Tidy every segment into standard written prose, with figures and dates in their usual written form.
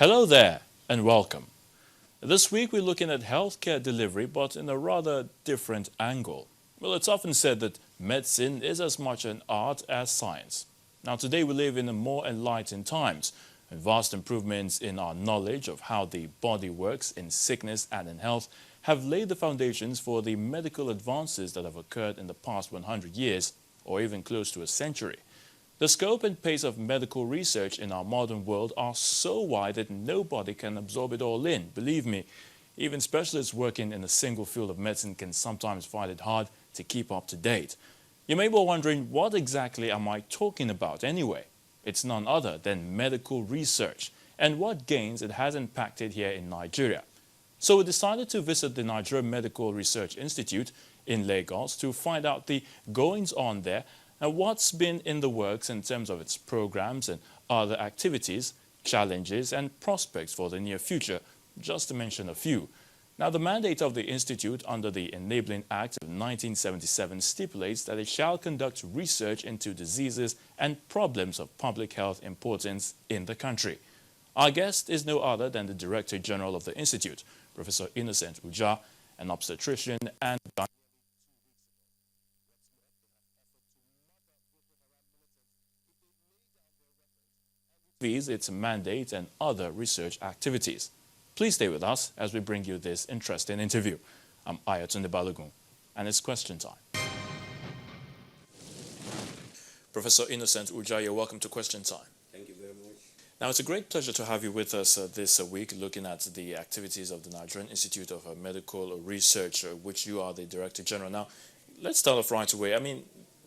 Hello there and welcome. This week we're looking at healthcare delivery but in a rather different angle. Well, it's often said that medicine is as much an art as science. Now today we live in a more enlightened times and vast improvements in our knowledge of how the body works in sickness and in health have laid the foundations for the medical advances that have occurred in the past 100 years or even close to a century. The scope and pace of medical research in our modern world are so wide that nobody can absorb it all in. Believe me, even specialists working in a single field of medicine can sometimes find it hard to keep up to date. You may be wondering, what exactly am I talking about anyway? It's none other than medical research and what gains it has impacted here in Nigeria. So we decided to visit the Nigeria Medical Research Institute in Lagos to find out the goings on there and what's been in the works in terms of its programs and other activities, challenges and prospects for the near future, just to mention a few. Now, the mandate of the Institute under the Enabling Act of 1977 stipulates that it shall conduct research into diseases and problems of public health importance in the country. Our guest is no other than the Director General of the Institute, Professor Innocent Uja, an obstetrician and its mandate and other research activities. Please stay with us as we bring you this interesting interview. I'm Ayatunde Balogun, and it's question time. Professor Innocent Uja, you're welcome to Question Time. Thank you very much. Now, it's a great pleasure to have you with us this week, looking at the activities of the Nigerian Institute of Medical Research, which you are the Director General. Now, let's start off right away. I mean,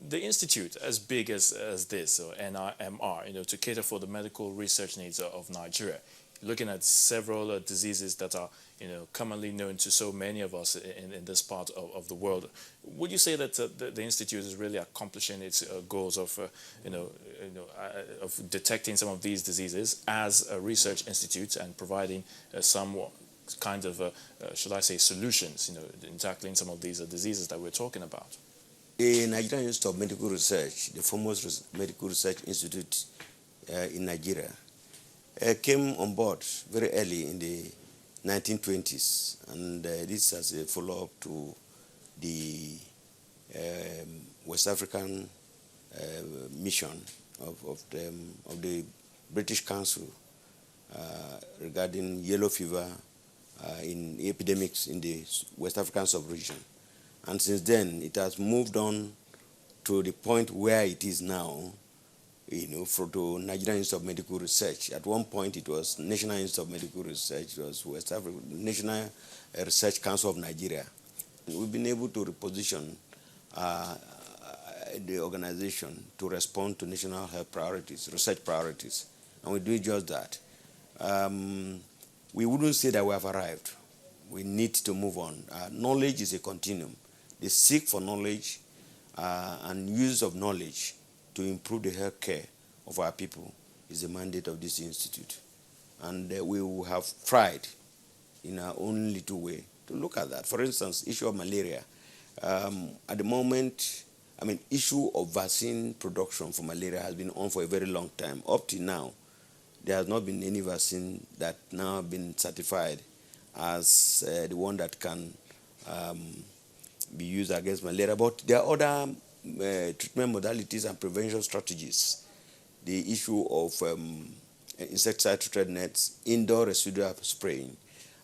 the institute, as big as this, or NIMR, to cater for the medical research needs of Nigeria, looking at several diseases that are, commonly known to so many of us in this part of the world. Would you say that the institute is really accomplishing its goals of, of detecting some of these diseases as a research institute and providing some kind of, should I say, solutions, in tackling some of these diseases that we're talking about? The Nigerian Institute of Medical Research, the foremost medical research institute in Nigeria, came on board very early in the 1920s, and this as a follow-up to the West African mission of the British Council regarding yellow fever in epidemics in the West African sub-region. And since then, it has moved on to the point where it is now, for the Nigerian Institute of Medical Research. At one point, it was National Institute of Medical Research, it was West Africa, National Research Council of Nigeria. We've been able to reposition the organization to respond to national health priorities, research priorities, and we do just that. We wouldn't say that we have arrived. We need to move on. Knowledge is a continuum. They seek for knowledge and use of knowledge to improve the health care of our people is the mandate of this institute. And we will have tried in our own little way to look at that. For instance, issue of malaria. At the moment, issue of vaccine production for malaria has been on for a very long time. Up to now, there has not been any vaccine that now been certified as the one that can be used against malaria. But there are other treatment modalities and prevention strategies. The issue of insecticide-treated nets, indoor residual spraying,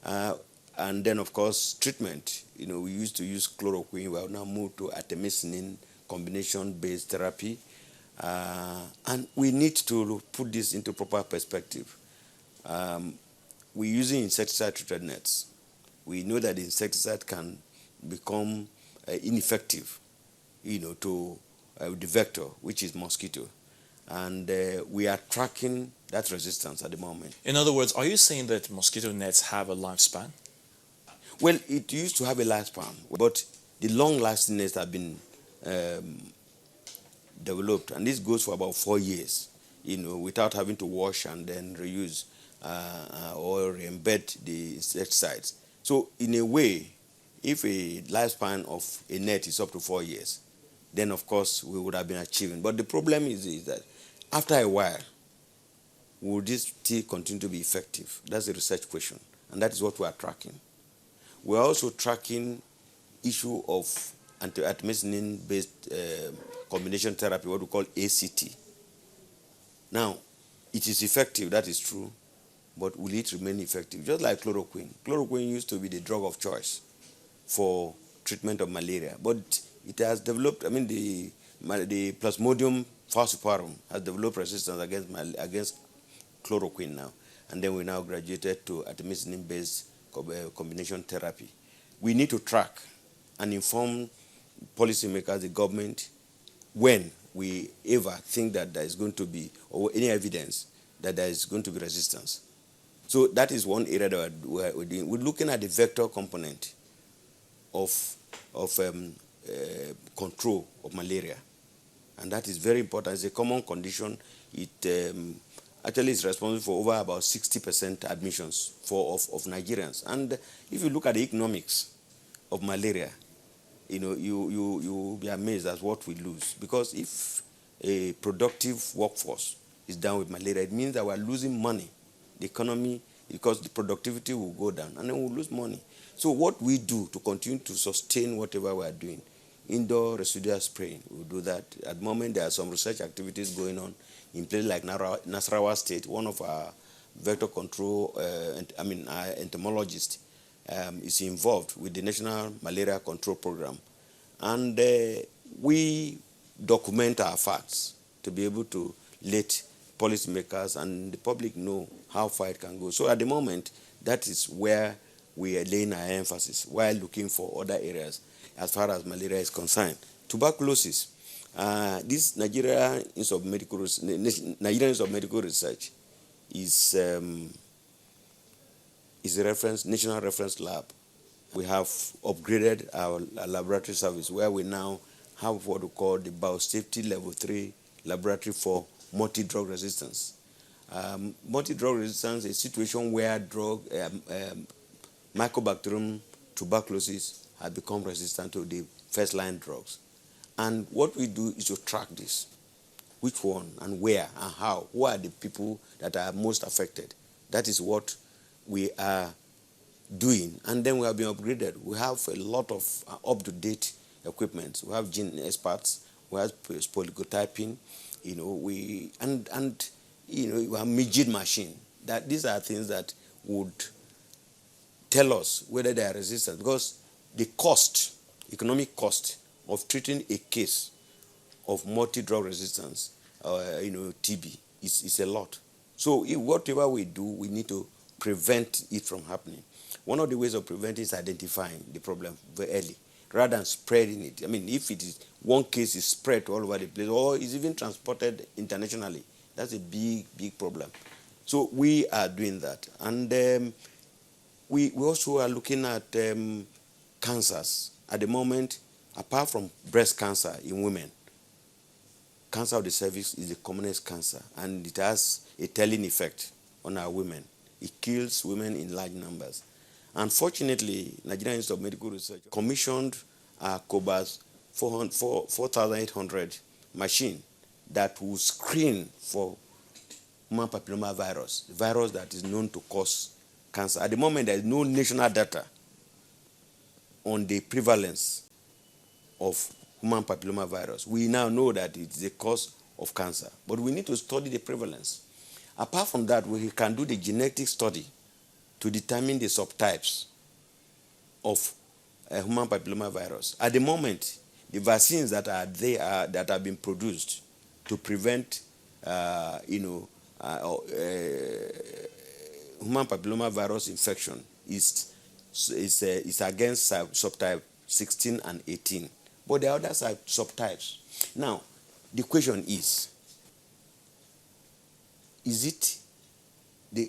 and then, of course, treatment. We used to use chloroquine. We have now moved to artemisinin combination-based therapy. And we need to put this into proper perspective. We're using insecticide-treated nets. We know that the insecticide can become ineffective, to the vector, which is mosquito. And we are tracking that resistance at the moment. In other words, are you saying that mosquito nets have a lifespan? Well, it used to have a lifespan, but the long-lasting nets have been developed, and this goes for about 4 years, without having to wash and then reuse or embed the insecticides. So, in a way, if a lifespan of a net is up to 4 years, then of course we would have been achieving. But the problem is that after a while, will this still continue to be effective? That's a research question, and that is what we are tracking. We are also tracking issue of antihistamine-based combination therapy, what we call ACT. Now, it is effective, that is true, but will it remain effective? Just like chloroquine. Chloroquine used to be the drug of choice for treatment of malaria, but it has developed, the Plasmodium falciparum has developed resistance against chloroquine now, and then we now graduated to artemisinin-based combination therapy. We need to track and inform policymakers, the government, when we ever think that there is going to be, or any evidence that there is going to be resistance. So that is one area that we're doing. We're looking at the vector component of control of malaria, and that is very important. It's a common condition. It actually is responsible for over about 60% admissions of Nigerians. And if you look at the economics of malaria, you'll be amazed at what we lose. Because if a productive workforce is down with malaria, it means that we're losing money. The economy, because the productivity will go down, and then we'll lose money. So what we do to continue to sustain whatever we're doing, indoor residual spraying, we'll do that. At the moment, there are some research activities going on in places like Nasarawa State. One of our vector control, entomologists is involved with the National Malaria Control Program. And we document our facts to be able to let policymakers and the public know how far it can go. So at the moment, that is where we are laying our emphasis while looking for other areas as far as malaria is concerned. Tuberculosis. This Nigerian Institute of Medical Research is a national reference lab. We have upgraded our laboratory service where we now have what we call the Biosafety Level 3 laboratory for multi-drug resistance. Multi-drug resistance is a situation where Mycobacterium tuberculosis has become resistant to the first-line drugs. And what we do is to track this. Which one and where and how? Who are the people that are most affected? That is what we are doing. And then we have been upgraded. We have a lot of up-to-date equipment. We have gene experts. We have polygotyping. We have MIGID machine. That these are things that would tell us whether they are resistant, because the cost, economic cost of treating a case of multi-drug resistance, TB, is a lot. So whatever we do, we need to prevent it from happening. One of the ways of preventing is identifying the problem very early, rather than spreading it. If it is one case is spread all over the place, or is even transported internationally, that's a big, big problem. So we are doing that. And we also are looking at cancers. At the moment, apart from breast cancer in women, cancer of the cervix is the commonest cancer, and it has a telling effect on our women. It kills women in large numbers. Unfortunately, Nigerian Institute of Medical Research commissioned a COBAS 4800 machine that will screen for human papilloma virus, the virus that is known to cause cancer. At the moment, there is no national data on the prevalence of human papilloma virus. We now know that it is the cause of cancer, but we need to study the prevalence. Apart from that, we can do the genetic study to determine the subtypes of human papilloma virus. At the moment, the vaccines that are there that have been produced to prevent human papilloma virus infection is against subtype 16 and 18. But the others are subtypes. Now, the question is it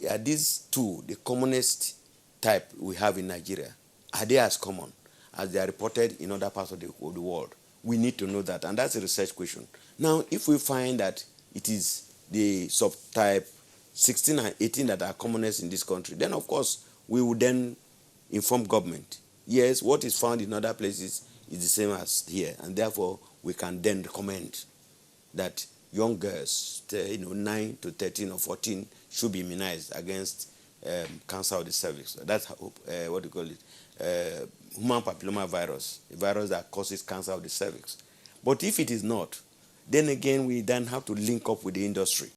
are these two the commonest type we have in Nigeria? Are they as common as they are reported in other parts of the world? We need to know that, and that's a research question. Now, if we find that it is the subtype 16 and 18 that are commonest in this country, then of course we would then inform government. Yes, what is found in other places is the same as here, and therefore we can then recommend that young girls, 9 to 13 or 14, should be immunized against cancer of the cervix. That's what do you call it? Human papilloma virus, a virus that causes cancer of the cervix. But if it is not, then again we then have to link up with the industry